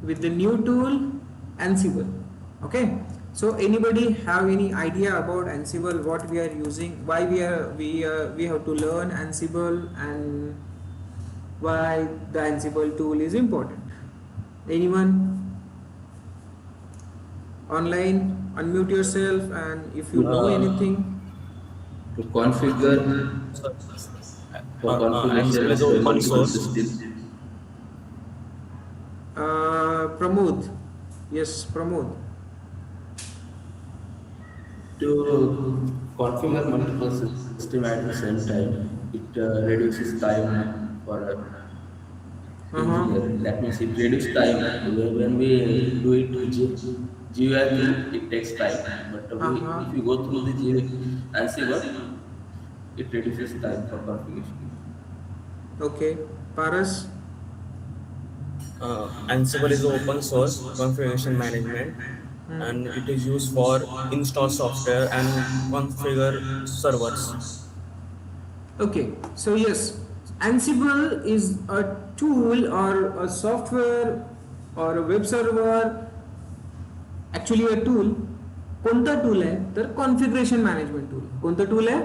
with the new tool Ansible. Okay, so anybody have any idea about Ansible, what we are using, why we have to learn Ansible, and why the Ansible tool is important? Anyone online? Unmute yourself, and if you know anything. To configure for configuration Ansible is of a open multiple source. system. Pramod, yes, Pramod. To configure multiple system at the same time, it reduces time for engineer. That means it reduces time. When we do it GUI thing, it takes time. But if you go through the Ansible, it reduces time for configuration. Okay, Paras. Ansible is open source configuration management, and it is used for install software and configure servers. Okay, so yes, Ansible is a tool or a software or a web server, actually a tool. कोणता tool आहे तर configuration management tool. कोणतं tool आहे?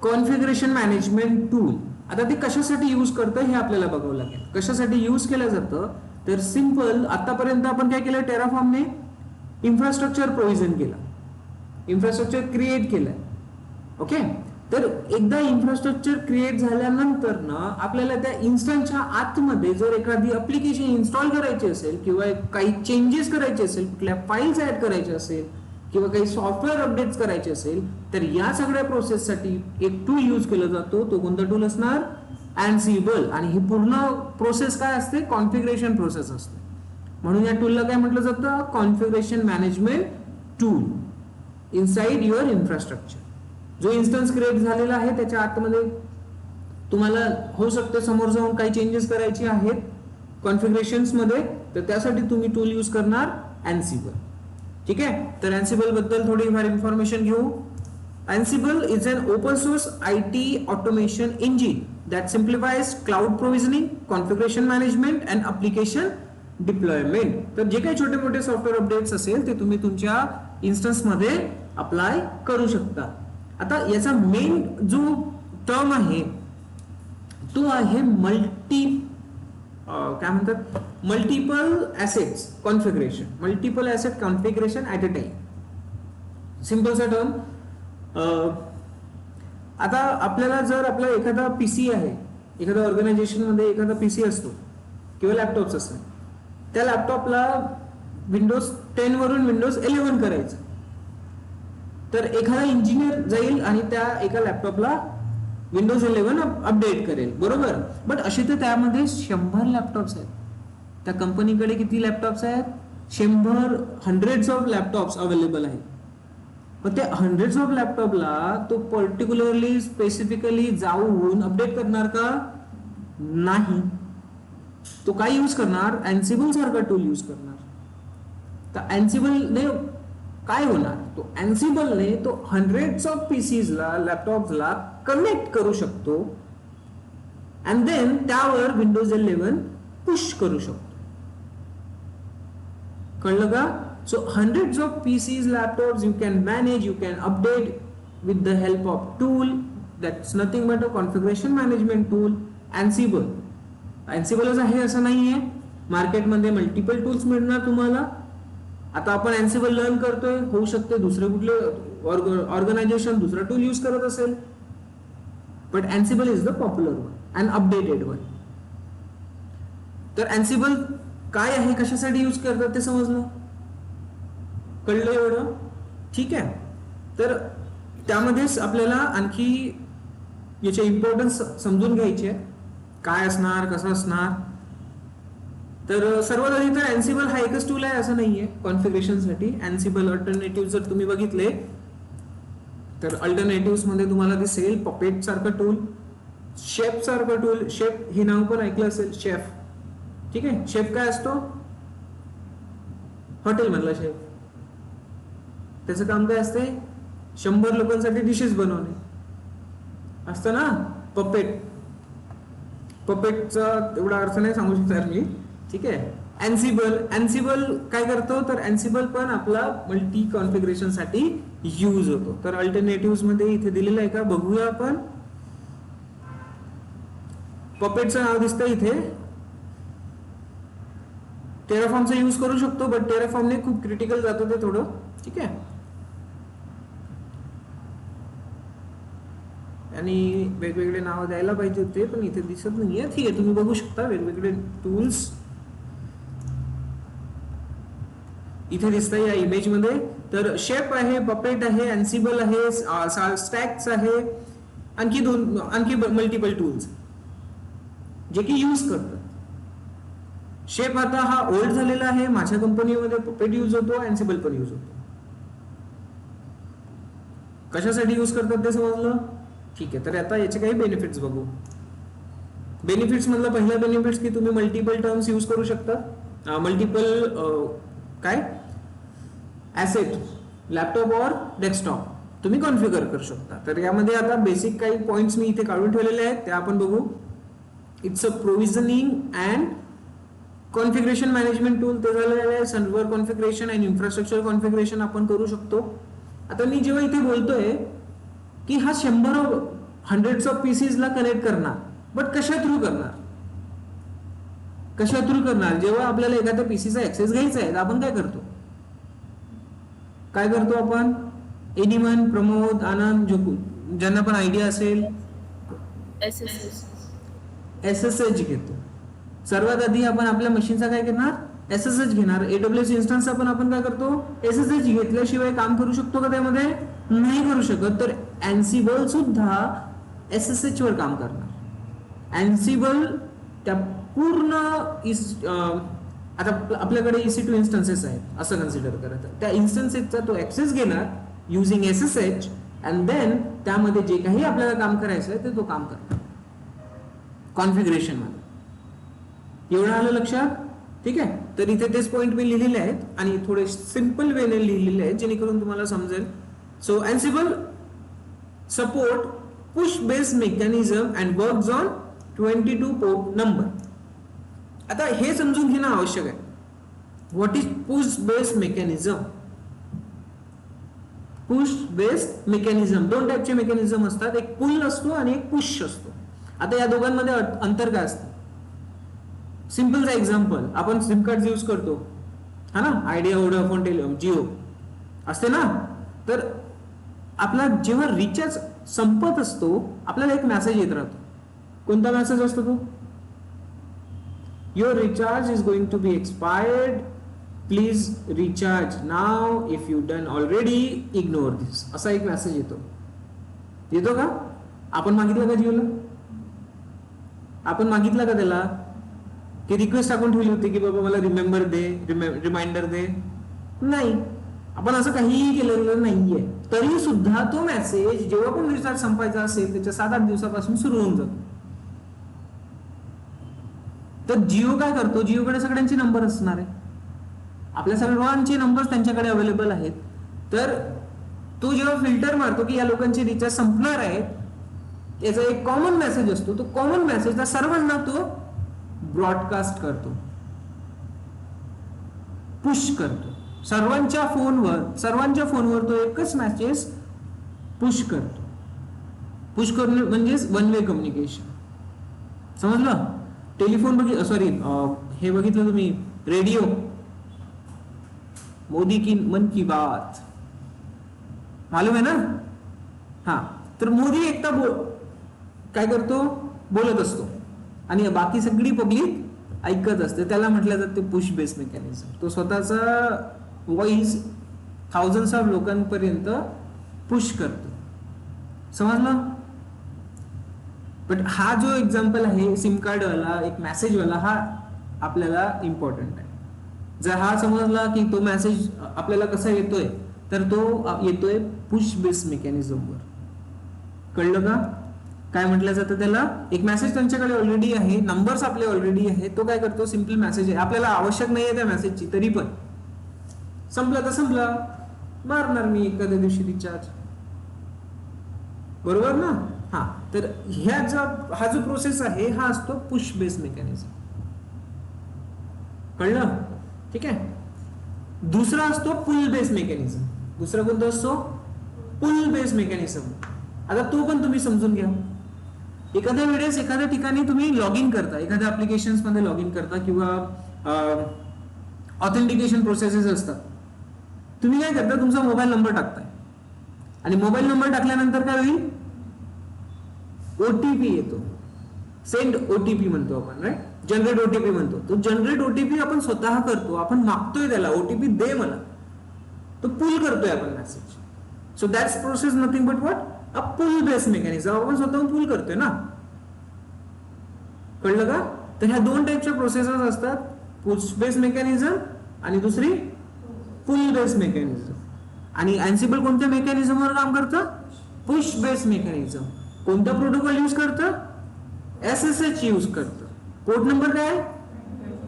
Configuration management tool. आता ते कशासाठी use करतं हे आपल्याला बघावं लागेल. कशासाठी यूज केलं जातं तर सिंपल, आतापर्यंत आपण काय केलं, टेराफॉर्मने इन्फ्रास्ट्रक्चर प्रोव्हिजन केलं, इन्फ्रास्ट्रक्चर क्रिएट केलंय. ओके, तर एकदा इन्फ्रास्ट्रक्चर क्रिएट झाल्यानंतर ना आपल्याला त्या इन्स्टंटच्या आतमध्ये जर एखादी ऍप्लिकेशन इन्स्टॉल करायची असेल किंवा काही चेंजेस करायचे असेल, कुठल्या फाईल्स ऍड करायचे असेल किंवा काही सॉफ्टवेअर अपडेट्स करायचे असेल, तर या सगळ्या प्रोसेससाठी एक टूल यूज केला जातो. तो कोणता टूल असणार? Ansible. आणि ही पूर्ण प्रोसेस काय असते? कॉन्फिगरेशन प्रोसेस असते. म्हणून या टूलला काय म्हटलं जातं? Configuration management tool inside your infrastructure. जो इन्स्टन्स क्रिएट झालेला आहे त्याच्या आतमध्ये तुम्हाला होऊ शकते समोर जाऊन काही चेंजेस करायचे आहेत कॉन्फिगरेशन्स मध्ये, तर त्यासाठी तुम्ही टूल यूज करणार Ansible. ठीक आहे, तर Ansible बद्दल थोडीफार इन्फॉर्मेशन घेऊ. Ansible is an open source IT automation engine that simplifies cloud provisioning, configuration management and application deployment. तर जे काही छोटे मोठे सॉफ्टवेअर अपडेट्स असेल ते तुम्ही तुमच्या इन्स्टन्स मध्ये अप्लाय करू शकता. आता याचा मेन जो टर्म आहे तो आहे काय म्हणतात, multiple assets configuration. Multiple asset configuration at a time. सिंपलचा टर्म. आता आपल्याला जर आपला एखादा पीसी आहे, एखाद्या ऑर्गनायझेशन मध्ये एखादा पीसी असतो किंवा लॅपटॉप्स असतात, त्या लॅपटॉपला विंडोज 10 वरून विंडोज 11 करायचं, तर एखादा इंजिनियर जाईल आणि त्या एका लॅपटॉपला विंडोज 11 अपडेट करेल, बरोबर. बट असे तर त्यामध्ये 100 लॅपटॉप्स आहेत. त्या कंपनीकडे किती लॅपटॉप्स आहेत? 100, हंड्रेड्स ऑफ लॅपटॉप्स अवेलेबल आहेत. पण त्या हंड्रेड्स ऑफ लॅपटॉपला तो पर्टिक्युलरली स्पेसिफिकली जाऊन अपडेट करणार का? नाही. तो काय यूज करणार? Ansible सारखा टूल यूज करणार. तर Ansible ने काय होणार? तो Ansible ने तो हंड्रेड्स ऑफ पीसीजला, लॅपटॉप्सला कनेक्ट करू शकतो अँड देन त्यावर विंडोज 11 पुश करू शकतो. कळलं का? So hundreds of PCs, laptops you can manage, you can update with the help of tool that's nothing but a configuration management tool, Ansible. Ansibleच आहे असं नाहीये, मार्केटमध्ये मल्टिपल टूल्स मिळणार तुम्हाला. आता आपण Ansible लर्न करतोय, होऊ शकते दुसरे कुठले ऑर्गनायझेशन दुसरा टूल यूज करत असेल, but Ansible is the popular one and updated one. तर Ansible काय आहे, कशासाठी यूज करतात ते समजलं? कळलं एवढं? ठीक आहे. तर त्यामध्येच आपल्याला आणखी याचे इम्पॉर्टन्स समजून घ्यायचे, काय असणार, कसं असणार. तर सर्वात आधी तर Ansible हा एकच टूल आहे असं नाहीये कॉन्फिगरेशनसाठी. Ansible अल्टरनेटिव्ह जर तुम्ही बघितले तर अल्टरनेटिव्ह मध्ये तुम्हाला दिसेल पपेट सारखं टूल, शेफ सारखं टूल. शेफ हे नाव पण ऐकलं असेल, शेफ. ठीक आहे, शेफ काय असतो? हॉटेल मधला शेफ. त्याचं काम काय असते? 100 लोकांसाठी डिशेस बनवणे असतं ना. पपेटचा एवढा अर्थ नाही सांगू शकणार मी. ठीक आहे, अँसिबल काय करतो, तर अँसिबल पण आपला मल्टी कॉन्फिगरेशन साठी यूज होतो. तर अल्टरनेटिव्ह मध्ये इथे दिलेलं आहे का, बघूया आपण. पपेटचं नाव दिसतं इथे. टेराफॉर्मचा यूज करू शकतो, बट टेराफॉर्मने खूप क्रिटिकल जातं ते थोडं. ठीक आहे. आणि वेगवेगळे नाव द्यायला पाहिजे होते, पण इथे दिसत नाहीये. ठीक आहे, तुम्ही बघू शकता वेगवेगळे टूल्स इथे दिसतं या इमेज मध्ये. तर शेप आहे, पपेट आहे, अँसिबल आहे, स्टॅक्स आहे, आणखी मल्टिपल टूल्स जे की यूज करतात. शेप आता हा ओल्ड झालेला आहे, माझ्या कंपनीमध्ये पपेट यूज होतो, अँसिबल पण यूज होतो. कशासाठी यूज करतात ते समजलं. ठीक आहे, तर आता याचे काही बेनिफिट्स बघू. बेनिफिट्स मधलं पहिला बेनिफिट्स की तुम्ही मल्टिपल टर्म्स यूज करू शकता. मल्टिपल काय ऍसेट लॅपटॉप और डेस्कटॉप तुम्ही कॉन्फिगर करू शकता. तर यामध्ये आता बेसिक काही पॉइंट्स मी इथे काढून ठेवलेले आहेत, ते आपण बघू. It's a provisioning and configuration management tool ते झालेलं आहे. Server configuration and infrastructure configuration आपण करू शकतो. आता मी जेव्हा इथे बोलतोय की हा 100 ऑफ पीसीस ला कनेक्ट करणार, बट कशा थ्रू करणार. जेव्हा आपल्याला एखाद्या पीसीचा ऍक्सेस घ्यायचा आहे, तर आपण काय करतो आपण एनिमन, प्रमोद, आनंद, ज्यांना पण आयडिया असेल, SSH घेतो. सर्वात आधी आपण आपल्या मशीनचा काय करणार, SSH घेणार. AWS इन्स्टन्सचा पण आपण काय करतो, SSH घेतल्याशिवाय काम करू शकतो का त्यामध्ये, नाही करू शकत. तर अँसिबल सुद्धा SSH वर काम करणार. अँसिबल त्या पूर्ण आता आपल्याकडे EC2 इन्स्टन्सेस आहेत असं कन्सिडर करत, त्या इन्स्टन्सेसचा तो ऍक्सेस घेणार युझिंग SSH अँड देन त्यामध्ये जे काही आपल्याला काम करायचं आहे ते तो काम करणार कॉन्फिगरेशन मध्ये. एवढं आलं लक्षात. ठीक आहे, तर इथे तेच पॉइंट मी लिहिलेले आहेत आणि थोडे सिंपल वेने लिहिलेले आहेत जेणेकरून तुम्हाला समजेल. So Ansible support push based mechanism and works on 22 port number. आता हे समजून घेणं आवश्यक आहे. What is push based mechanism. Push based mechanism दोन टाईपचे मेकॅनिझम असतात, एक पुल असतो आणि एक पुश असतो. आता या दोघांमध्ये अंतर काय असतं. सिंपल एक्झाम्पल, आपण सिम कार्ड यूज करतो हा ना, आयडिया, वोडाफोन, जिओ असते ना. तर आपला जेव्हा रिचार्ज संपत असतो, आपल्याला एक मेसेज येत राहतो. कोणता मेसेज असतो तो, your recharge is going to be expired, please recharge now, if you done already ignore this, असा एक मेसेज येतो का. आपण मागितलं का जिओला, आपण मागितलं का त्याला की रिक्वेस्ट टाकून ठेवली होती की बाबा मला रिमेंबर दे, रिमाइंडर दे, नाही. आपण असं काहीही केलेलं नाहीये. तरी सुद्धा तो मेसेज जेव्हा पण रिचार्ज संपायचा असेल त्याच्या 7-8 दिवसापासून सुरू होऊन जातो. तर जिओ काय करतो, जिओकडे सगळ्यांचे नंबर असणार आहे, आपल्या सर्वांचे नंबर त्यांच्याकडे अवेलेबल आहेत. तर तो जेव्हा फिल्टर मारतो की या लोकांचे रिचार्ज संपणार आहेत, याचा एक कॉमन मेसेज असतो. तो कॉमन मेसेज सर्वांना तो ब्रॉडकास्ट करतो, पुश करतो. सर्वांच्या फोनवर तो एकच मेसेज पुश करतो. पुश करणं म्हणजे वन वे कम्युनिकेशन. समजलं. टेलिफोन हे बघितलं तुम्ही, रेडिओ, मोदी की मन की बात मालूम आहे ना. हा, तर मोदी एकटा काय करतो, बोलत असतो आणि बाकी सगळी पब्लिक ऐकत असते. त्याला म्हटलं जातं पुश बेस मेकॅनिझम. तो स्वतःचा व्हॉइस थाउजंड्स ऑफ लोकांपर्यंत पुश करतो. समजलं. बट हा जो एक्झाम्पल आहे सिम कार्ड वाला, एक मेसेज वाला, हा आपल्याला इम्पॉर्टंट आहे. जर हा समजला की तो मेसेज आपल्याला कसा येतोय, तर तो येतोय पुश बेस मेकॅनिझम वर. कळलं का काय म्हटलं जातं त्याला. एक मेसेज त्यांच्याकडे ऑलरेडी आहे, नंबर्स आपले ऑलरेडी आहे, तो काय करतो, सिम्पल मेसेज आहे, आपल्याला आवश्यक नाहीये त्या मेसेजची, तरी पण संपलं तर संपलं, मारणार मी एखाद्या दिवशी रिचार्ज, बरोबर ना. हा, तर हा जो प्रोसेस आहे हा असतो पुश बेस मेकॅनिझम. कळलं का. हा, तर ह्या जो हा जो प्रोसेस आहे हा असतो पुश बेस मेकॅनिझम. कळलं का. हा, तर ह्या जो हा जो प्रोसेस आहे हा असतो पुश बेस मेकॅनिझम. कळलं का. हा, तर ह्या जो हा जो प्रोसेस आहे हा असतो पुश बेस मेकॅनिझम. कळलं का. कळलं? ठीक आहे. दुसरा असतो पुल बेस मेकॅनिझम. दुसरा कोणता असतो? पुल बेस मेकॅनिझम. आता तो पण तुम्ही समजून घ्या. एखाद्या वेळेस एखाद्या ठिकाणी तुम्ही लॉग इन करता, एखाद्या ऍप्लिकेशन मध्ये लॉग इन करता किंवा ऑथेंटिकेशन प्रोसेसेस असतात. तुम्ही काय करता, तुमचा मोबाईल नंबर टाकताय आणि मोबाईल नंबर टाकल्यानंतर काय होईल, ओटीपी येतो. सेंड ओटीपी म्हणतो आपण, राईट? जनरेट ओटीपी म्हणतो. तो जनरेट ओटीपी आपण स्वतः करतो, आपण मागतोय त्याला ओटीपी दे मला, तो पुल करतोय आपण message. So that's process nothing but what, a pull base mechanism. आपण स्वतःहून पुल करतोय ना. कळलं का? तर ह्या दोन टाईपच्या प्रोसेसेस असतात, पुश बेस मेकॅनिझम आणि दुसरी पुल बेस मेकॅनिझम. आणि अँसिबल कोणत्या मेकॅनिझमवर काम करतं? Push base mechanism. कोणता प्रोटोकॉल यूज करतं? SSH यूज करतं. पोर्ट नंबर काय?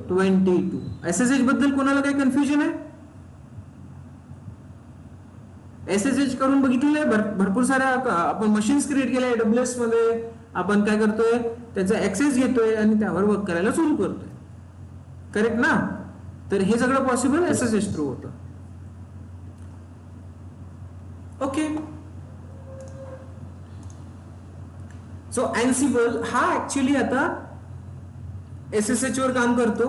22. SSH बद्दल कोणाला काही कन्फ्युजन आहे? SSH करून बघितलेलं आहे. भरपूर साऱ्या आपण मशीन्स क्रिएट केल्या AWS मध्ये. आपण काय करतोय, त्याचा ऍक्सेस घेतोय आणि त्यावर वर्क करायला सुरू करतोय. करेक्ट ना? तर हे सगळं पॉसिबल SSH थ्रू होतं. ओके. सो अँसिबल हा ऍक्च्युली आता SSH वर काम करतो.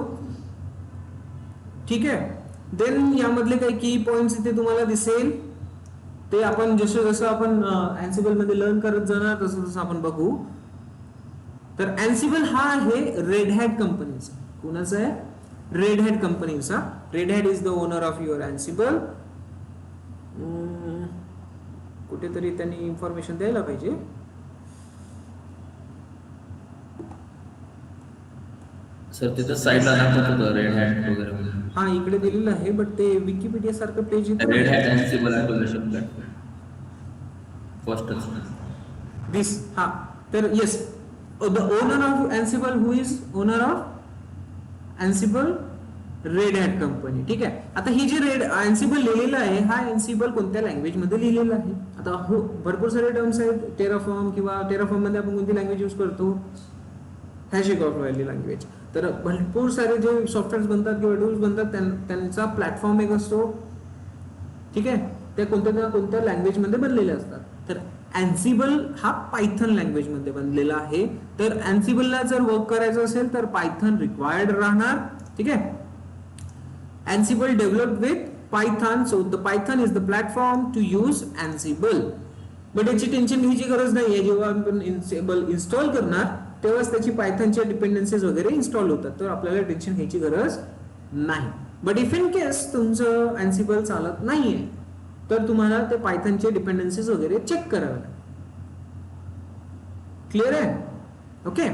ठीक आहे. देन यामधले काही की पॉइंट्स इथे तुम्हाला दिसेल, ते आपण जसं जसं आपण अँसिबल मध्ये लर्न करत जाणार तसं तसं आपण बघू. तर अँसिबल हा आहे रेड हॅट कंपनीचा. कोणाचा आहे? रेड हॅट कंपनीचा. Red Hat is the owner of your Ansible. कुठेतरी त्यांनी इन्फॉर्मेशन द्यायला पाहिजे. सर तिथं साईडला दाखवत होतं रेड हॅट वगैरे. हा इकडे दिलेलं आहे, बट ते विकिपीडिया सारखं पेज येतं. Red Hat Ansible automation platform फर्स्टच दिस. हा तर yes, the owner of Ansible, who is owner of Ansible? Red Hat company. ठीक आहे. आता ही जी रेड अँसिबल लिहिलेलं आहे, हा अँसिबल कोणत्या लँग्वेज मध्ये लिहिलेला आहे? आता हो, भरपूर सारे टर्म्स आहेत. टेराफॉर्म किंवा टेराफॉर्म मध्ये आपण कोणती लँग्वेज यूज करतो? हॅशिकॉर्प व्हॅली लँग्वेज. तर भरपूर सारे जे सॉफ्टवेअर्स बनतात किंवा टूल्स बनतात त्यांचा प्लॅटफॉर्म एक असतो. ठीक आहे. त्या कोणत्या कोणत्या लँग्वेज मध्ये बनलेले असतात. तर अँसिबल हा पायथन लँग्वेज मध्ये बनलेला आहे. तर अँसिबलला जर वर्क करायचं असेल तर पायथन रिक्वायर्ड राहणार. ठीक आहे. Ansible developed with Python, so the Python is the platform to use Ansible. But याची टेन्शन घ्यायची गरज नाहीये. जेव्हा आपण अँसिबल इन्स्टॉल करणार तेव्हाच त्याची पायथनच्या डिपेंडन्सीज वगैरे इन्स्टॉल होतात. तर आपल्याला टेन्शन घ्यायची गरज नाही. बट इफ इन केस तुमचं अँसिबल चालत नाहीये तर तुम्हाला ते पायथनचे डिपेंडन्सीज वगैरे चेक करावे लागेल. क्लिअर आहे? ओके.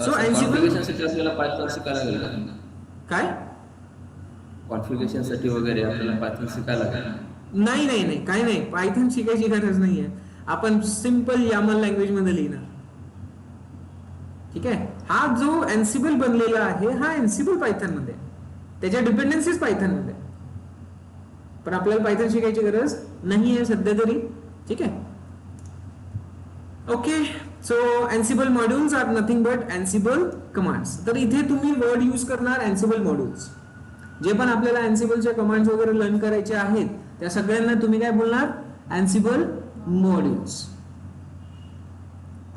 सो अँसिबल साठी आपल्याला पायथन शिकायला लागेल. काय? कॉन्फिगरेशन साठी वगैरे आपल्याला पायथन शिकायला लागेल? नाही नाही नाही, काही नाही. पायथन शिकायची गरज नाहीये. आपण सिंपल यामल लँग्वेज मध्ये लिहिणार. ठीक आहे. हा जो अँसिबल बनलेला आहे हा अँसिबल पायथन मध्ये, त्याच्या डिपेंडन्सीज पायथन मध्ये. पण आपल्याला पायथन शिकायची गरज नाही आहे सध्या तरी. ठीक आहे. Okay. So Ansible modules are nothing but Ansible commands. तर इथे तुम्ही वर्ड यूज करणार अँसिबल मॉड्यूल्स. जे पण आपल्याला अँसिबलच्या कमांड्स वगैरे लर्न करायचे आहेत त्या सगळ्यांना तुम्ही काय बोलणार? अँसिबल मॉड्यूल्स.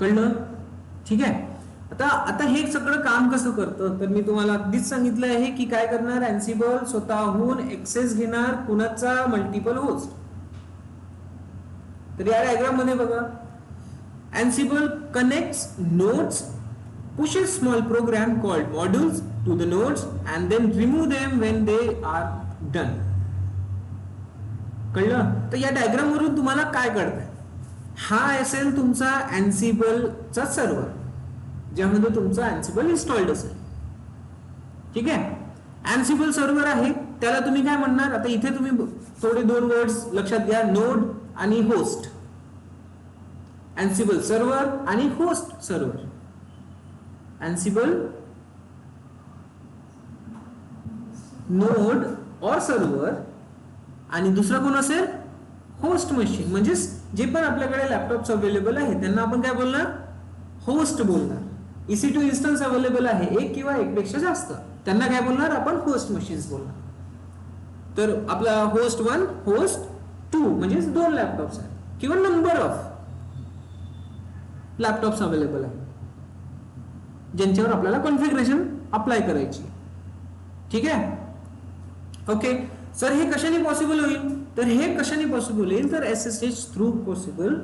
कळलं? ठीक आहे. आता हे सगळं काम कसं करतं तर मी तुम्हाला आधीच सांगितलं आहे की काय करणार? अँसिबल स्वतःहून एक्सेस घेणार कुणाचा? Multiple host. तर या डायग्राम मध्ये बघा, Ansible connects nodes, pushes small program called modules to the nodes and then remove them when they are done. कळलं? तर या डायग्राम वरून तुम्हाला काय कळतंय? हा असेल तुमचा अँसिबलचा सर्व्हर ज्यामध्ये तुमचा अँसिबल इन्स्टॉल्ड असेल. ठीक आहे. अँसिबल सर्व्हर आहे त्याला तुम्ही काय म्हणणार? आता इथे तुम्ही थोडे दोन वर्ड्स लक्षात घ्या, नोड आणि होस्ट. अँसिबल सर्व्हर आणि होस्ट सर्व्हर. अँसिबल नोड और सर्व्हर आणि दुसरा कोण असेल? Host machine. म्हणजे जे पण आपल्याकडे लॅपटॉप्स अवेलेबल आहे त्यांना आपण काय बोलणार? होस्ट बोलणार. EC2 इन्स्टन्स अवेलेबल आहे, एक किंवा एक पेक्षा जास्त. त्यांना काय बोलणार आपण, होस्ट मशीन्स बोलणार. तर आपला होस्ट 1, होस्ट 2 म्हणजे 2 लॅपटॉप्स आहेत किंवा नंबर ऑफ लॅपटॉप्स अवेलेबल आहे ज्यांच्यावर आपल्याला कॉन्फिगरेशन अप्लाय करायची. ठीक आहे. ओके सर, हे कशाने पॉसिबल होईल, तर हे कशाने पॉसिबल होईल, तर SSH थ्रू पॉसिबल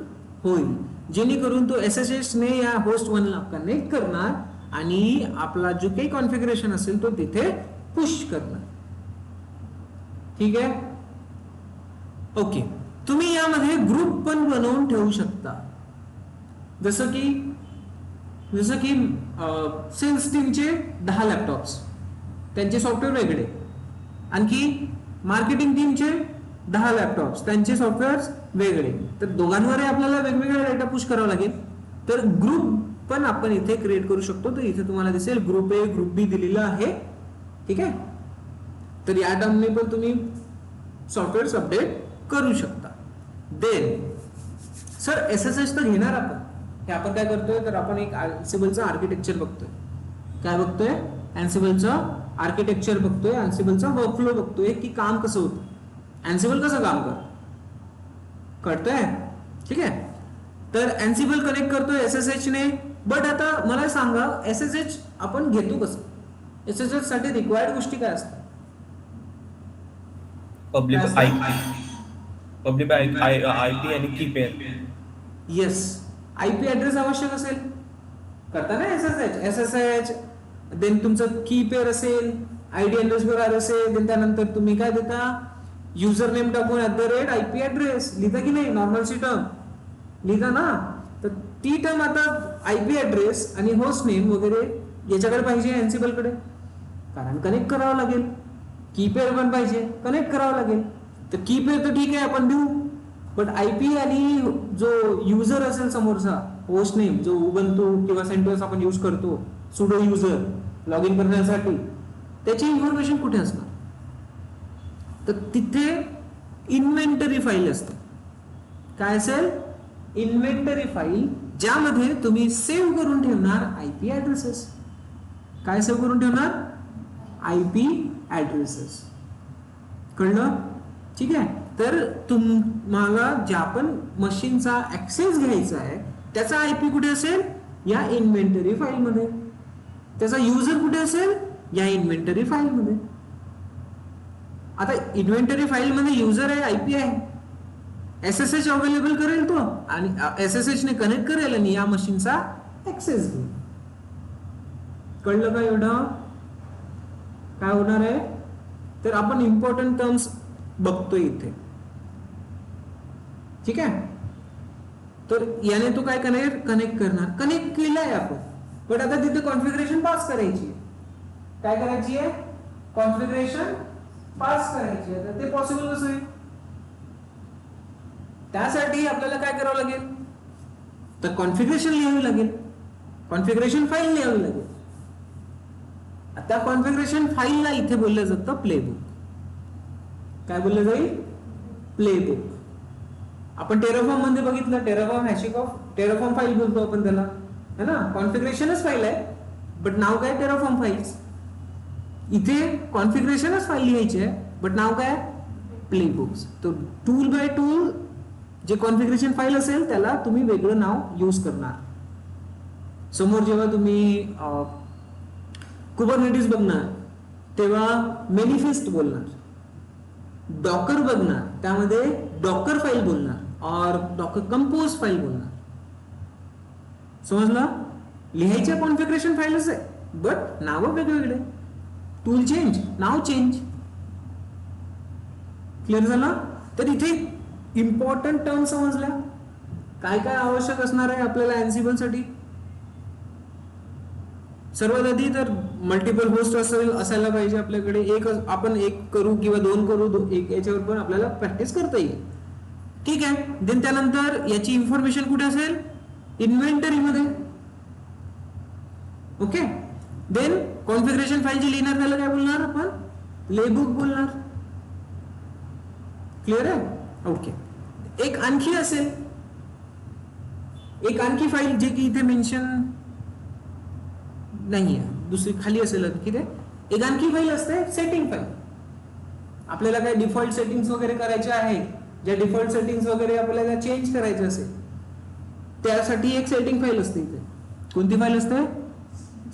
होईल, जेणेकरून तो SSH ने या होस्ट 1 ला कनेक्ट करणार आणि आपला जो काही कॉन्फिगरेशन असेल तो तिथे पुश करणार. ठीक आहे. ओके, तुम्ही यामध्ये ग्रुप पण बनवून ठेवू शकता. जसं की सेल्स टीमचे 10 लॅपटॉप्स, त्यांचे सॉफ्टवेअर वेगळे, आणखी मार्केटिंग टीमचे 10 लॅपटॉप्स, त्यांचे सॉफ्टवेअर वेगळे. तर दोघांवर आपल्याला वेगवेगळा डेटा पुश करावा लागेल. तर ग्रुप पण आपण इथे क्रिएट करू शकतो. तर इथे तुम्हाला दिसेल ग्रुप ए, ग्रुप बी दिलेला आहे. ठीक आहे. तर या टर्मने पण तुम्ही सॉफ्टवेअर अपडेट करू शकता. देन सर SSH तर घेणार आपण. हे आपण काय करतोय, तर आपण एक Ansibleचं आर्किटेक्चर बघतोय. काय बघतोय, Ansibleचं आर्किटेक्चर बघतोय, Ansibleचा वर्कफ्लो बघतोय की काम कसं होतं, Ansible कसं काम करतं, कळतंय. ठीक आहे. तर Ansible कनेक्ट करतोय SSH ने. बट आता मला सांगा SSH आपण घेतो कसं, SSH साठी रिक्वायर्ड गोष्टी काय असतात. पब्लिक IP आणि की पेअर. येस, IP ऍड्रेस आवश्यक असेल, करता ना SSH. देन तुमचं की पेअर असेल, ID_R असेल. देन त्यानंतर तुम्ही काय देता, युजर नेम टाकून @IP ऍड्रेस लिहिता की नाही, नॉर्मल सी टर्म लिहिता ना. तर ती टर्म आता IP ऍड्रेस आणि होस्ट नेम वगैरे याच्याकडे पाहिजे Ansible कडे, कारण कनेक्ट करावं लागेल. की पेअर पण पाहिजे, कनेक्ट करावं लागेल. तर की पेअर तर ठीक आहे आपण देऊ, बट IP आणि जो युजर असेल समोरचा, होस्ट नेम जो उबंतू किंवा सेंटोस आपण यूज करतो, सुडो युजर लॉग इन करण्यासाठी, त्याची इन्फॉर्मेशन कुठे असणार, तर तिथे इन्व्हेंटरी फाईल असते. काय असेल, इन्व्हेंटरी फाईल, ज्यामध्ये तुम्ही सेव्ह करून ठेवणार IP ऍड्रेसेस. काय सेव्ह करून ठेवणार, IP ऍड्रेसेस. कळलं. ठीक आहे. तर तुम्हाला ज्या पण मशीनचा ऍक्सेस घ्यायचा आहे त्याचा IP कुठे असेल, या इन्व्हेंटरी फाईल मध्ये. त्याचा युजर कुठे असेल, या इन्व्हेंटरी फाईल मध्ये. आता इन्व्हेंटरी फाईल मध्ये युजर आहे, IP आहे, SSH अवेलेबल करेल तो आणि SSH ने कनेक्ट करेल आणि या मशीनचा ऍक्सेस घेईल. कळलं का एवढं. काय होणार आहे, तर आपण इम्पॉर्टंट टर्म्स बघतोय इथे. ठीक आहे. तर याने तो काय कनेक्ट करणार, कनेक्ट केलाय आपण, बट आता तिथे कॉन्फिगरेशन पास करायची. काय करायची आहे, कॉन्फिगरेशन पास करायची आहे. तर ते पॉसिबल कसं होईल, त्यासाठी आपल्याला काय करावं लागेल, तर कॉन्फिगरेशन लिहावी लागेल, कॉन्फिगरेशन फाईल लिहावी लागेल. त्या कॉन्फिगरेशन फाईलला इथे बोललं जातं प्लेबुक. काय बोललं जाईल, प्लेबुक. आपण टेराफॉर्म मध्ये बघितलं, टेराफॉर्म फाईल बोलतो आपण त्याला, है ना. कॉन्फिगरेशनच फाईल आहे, बट नाव काय, टेराफॉर्म फाईल्स. इथे कॉन्फिगरेशनच फाईल लिहायची आहे, बट नाव काय, प्लेबुक्स. तो टूल बाय टूल जे कॉन्फिगरेशन फाईल असेल त्याला तुम्ही वेगळं नाव यूज करणार. समोर जेव्हा तुम्ही कुबरनेटिस बघणार तेव्हा मेनिफेस्ट बोलणार, डॉकर बघणार त्यामध्ये डॉकर फाईल बोलणार, और डॉकर कंपोज फाईल बोलणार. समजलं. लिहायच्या कॉन्फिगरेशन फाईलच आहे, बट नाव वेगवेगळे. टूल चेंज, नाव चेंज. क्लिअर झालं. तर इथे इम्पॉर्टंट टर्म समजल्या, काय काय आवश्यक असणार आहे आपल्याला Ansible साठी. सर्वात आधी तर मल्टिपल होस्ट असायला पाहिजे आपल्याकडे. आपण एक करू किंवा 2 करू, एक याच्यावर पण आपल्याला प्रॅक्टिस करता येईल. ठीक आहे. देन त्यानंतर याची इन्फॉर्मेशन कुठे असेल, इन्व्हेंटरी मध्ये. ओके. देन कॉन्फिगरेशन फाईल जी लिहिणार त्याला काय बोलणार आपण, प्लेबुक बोलणार. क्लिअर आहे. ओके. एक आणखी असेल, एक आणखी फाईल जे की इथे मेन्शन नाहीये, दुसरी खाली असेल की ते एक आणखी फाईल असते सेटिंग फाईल. आपल्याला काही डिफॉल्ट सेटिंग्स वगैरे करायचे आहे, ज्या डिफॉल्ट सेटिंग्स वगैरे आपल्याला चेंज करायचे असेल त्यासाठी एक सेटिंग फाईल असते इथे. कोणती फाईल असते?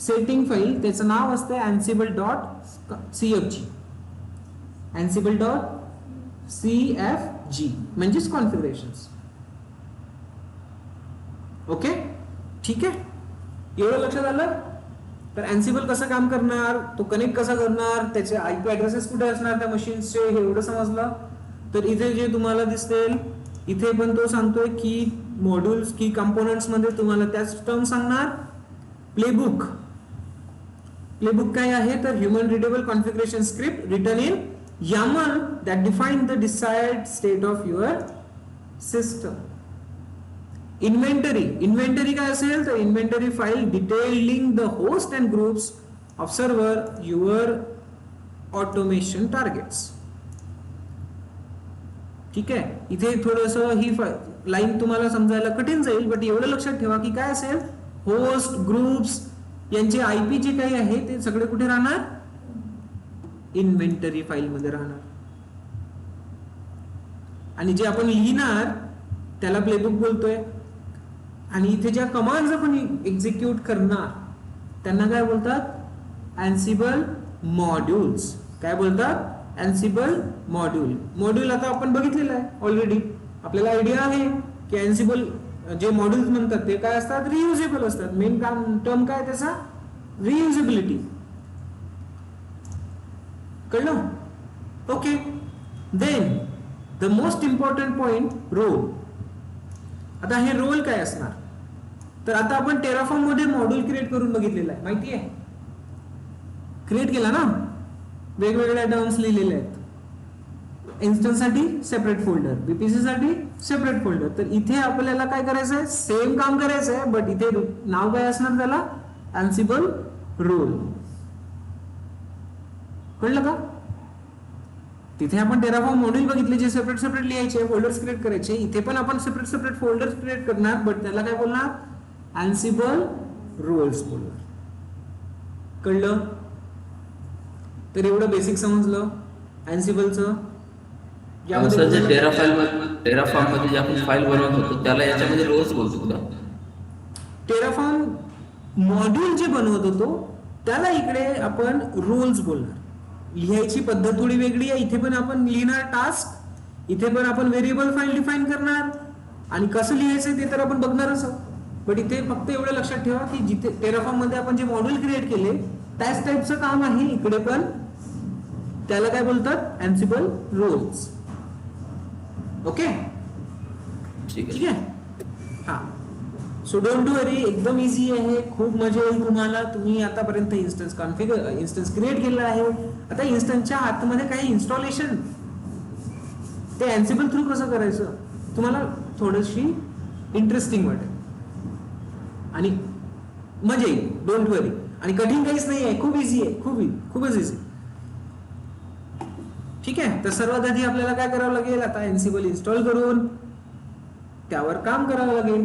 Setting file. त्याचं नाव असते ansible.cfg. ansible.cfg म्हणजेच कॉन्फिगरेशन्स. ओके, ठीक आहे, एवढं लक्षात आलं. तर अँसिबल कसं काम करणार, तो कनेक्ट कसा करणार, त्याचे आयपी ऍड्रेसेस कुठे असणार त्या मशीन्सचे, हे एवढं समजलं. तर इथे जे तुम्हाला दिसतील इथे पण तो सांगतोय की मॉड्यूल्स की कंपोनेंट्स मध्ये तुम्हाला त्याच टर्म सांगणार. प्लेबुक. प्लेबुक काय आहे तर human readable configuration script written in YAML that define the desired state of your system. Inventory. Inventory काय असेल तर inventory file detailing the host and groups of server your automation targets. ठीक आहे, इथे थोडस ही लाईन तुम्हाला समजायला कठीण जाईल, बट एवढं लक्षात ठेवा की काय असेल, होस्ट ग्रुप्स यांचे आयपी जे काही आहे ते सगळे कुठे राहणार, इन्व्हेंटरी फाईल मध्ये राहणार. आणि जे आपण लिहिणार त्याला प्लेबुक बोलतोय. आणि इथे ज्या कमांड्स आपण एक्झिक्यूट करणार त्यांना काय बोलतात, अँसिबल मॉड्यूल्स. काय बोलतात, अँसिबल मॉड्यूल. मॉड्यूल आता आपण बघितलेलं आहे ऑलरेडी, आपल्याला आयडिया आहे की अँसिबल जे मॉड्यूल्स म्हणतात ते काय असतात, रियुजेबल असतात. मेन काम टर्म काय त्याचा, रियुजेबिलिटी. कळलं? Okay. Then the most important point, role. आता हे रोल काय असणार, तर आता आपण टेराफॉर्म मध्ये मॉड्यूल क्रिएट करून बघितलेलं आहे, माहिती आहे, क्रिएट केला ना, वेगवेगळ्या टर्म्स लिहिलेले आहेत. इन्स्टन्स साठी सेपरेट फोल्डर, बीपीसी साठी सेपरेट फोल्डर. तर इथे आपल्याला काय करायचं आहे, सेम काम करायचं आहे, बट इथे नाव काय असणार त्याला, अँसिबल रोल. कळलं का? तिथे आपण टेराफॉर्म मॉड्यूल बघितले जे सेपरेट सेपरेट लिहायचे, फोल्डर्स क्रिएट करायचे. इथे पण आपण सेपरेट सेपरेट फोल्डर्स क्रिएट करणार, बट त्याला काय बोलणार, अँसिबल रोल्स बोलणार. कळलं? तर एवढं बेसिक समजलं अँसिबलचं. सर जे टेराफॉर्म मध्ये जे आपण फाईल बनवत होतो त्याला याच्यामध्ये रोल्स बोलतो का? टेराफॉर्म मॉड्यूल जे बनवत होतो त्याला इकडे आपण रोल्स बोलणार. लिहायची पद्धत थोडी वेगळी आहे. इथे पण आपण लिहिणार टास्क, इथे पण आपण व्हेरिएबल फाईल डिफाईन करणार, आणि कसं लिहायचं ते तर आपण बघणारच आहोत. बट इथे फक्त एवढं लक्षात ठेवा की जिथे टेराफॉर्म मध्ये आपण जे मॉड्यूल क्रिएट केले त्याच टाईपचं काम आहे इकडे पण. त्याला काय बोलतात, अँसिबल रोल्स. ओके, ठीक आहे. हा, सो डोंट वरी, एकदम इझी आहे, खूप मजा येईल तुम्हाला. तुम्ही आतापर्यंत इन्स्टन्स क्रिएट केला आहे. आता इन्स्टन्सच्या आतमध्ये काही इन्स्टॉलेशन ते अँसिबल थ्रू कसं करायचं तुम्हाला थोडीशी इंटरेस्टिंग वाटेल आणि मजा येईल. डोंट वरी. आणि कठीण काहीच नाही आहे, खूप इझी आहे, खूपच इझी. ठीक आहे. तर सर्वात आधी आपल्याला काय करावं लागेल, आता अँसिबल इन्स्टॉल करून त्यावर काम करावं लागेल.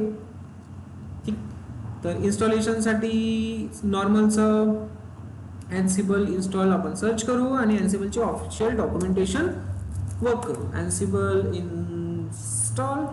ठीक. तर इन्स्टॉलेशन साठी नॉर्मलचं अँसिबल इन्स्टॉल आपण सर्च करू आणि अँसिबलचे ऑफिशियल डॉक्युमेंटेशन वर्क करू. अँसिबल इन्स्टॉल